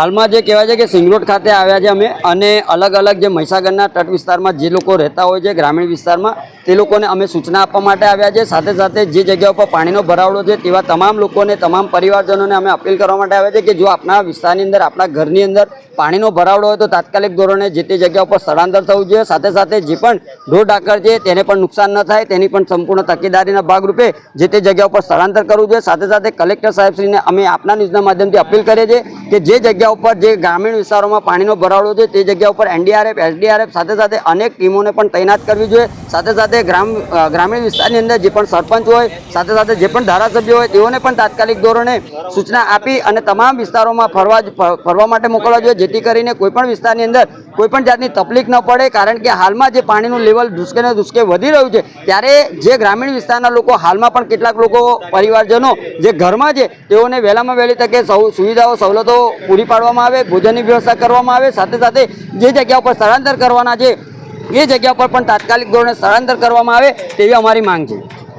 હાલમાં જે કહેવાય છે કે સિંગરોડ ખાતે આવ્યા છે અમે અને અલગ અલગ જે મહીસાગરના તટ વિસ્તારમાં જે લોકો રહેતા હોય છે ગ્રામીણ વિસ્તારમાં તે લોકોને અમે સૂચના આપવા માટે આવ્યા છે। સાથે સાથે જે જગ્યા ઉપર પાણીનો ભરાવડો છે તેવા તમામ લોકોને તમામ પરિવારજનોને અમે અપીલ કરવા માટે આવ્યા છે કે જો આપણા વિસ્તારની અંદર આપણા ઘરની અંદર પાણીનો ભરાવડો હોય તો તાત્કાલિક ધોરણે જે તે જગ્યા ઉપર સ્થળાંતર થવું જોઈએ। સાથે સાથે જે પણ ઢોર ઢાકર છે તેને પણ નુકસાન ન થાય તેની પણ સંપૂર્ણ તકેદારીના ભાગરૂપે જે તે જગ્યા ઉપર સ્થળાંતર કરવું જોઈએ। સાથે સાથે કલેક્ટર સાહેબશ્રીને અમે આપના ન્યૂઝના માધ્યમથી અપીલ કરીએ છીએ કે જે જગ્યા ઉપર જે ગ્રામીણ વિસ્તારોમાં પાણીનો ભરાવડો છે તે જગ્યા ઉપર એનડીઆરએફ એસડીઆરએફ સાથે સાથે અનેક ટીમોને પણ તૈનાત કરવી જોઈએ। સાથે સાથે ગ્રામીણ વિસ્તારની અંદર જે પણ સરપંચ હોય સાથે સાથે જે પણ ધારાસભ્યો હોય તેઓને પણ તાત્કાલિક ધોરણે સૂચના આપી અને તમામ વિસ્તારોમાં ફરવા માટે મોકલવા જોઈએ જેથી કરીને કોઈપણ વિસ્તારની અંદર કોઈપણ જાતની તકલીફ ન પડે। કારણ કે હાલમાં જે પાણીનું લેવલ ધુસકે ને ધુસકે વધી રહ્યું છે ત્યારે જે ગ્રામીણ વિસ્તારના લોકો હાલમાં પણ કેટલાક લોકો પરિવારજનો જે ઘરમાં છે તેઓને વહેલામાં વહેલી તકે સુવિધાઓ સવલતો પૂરી પાડવામાં આવે, ભોજનની વ્યવસ્થા કરવામાં આવે। સાથે સાથે જે જગ્યા ઉપર સ્થળાંતર કરવાના છે એ જગ્યા પર પણ તાત્કાલિક ધોરણે સ્થળાંતર કરવામાં આવે તેવી અમારી માંગ છે।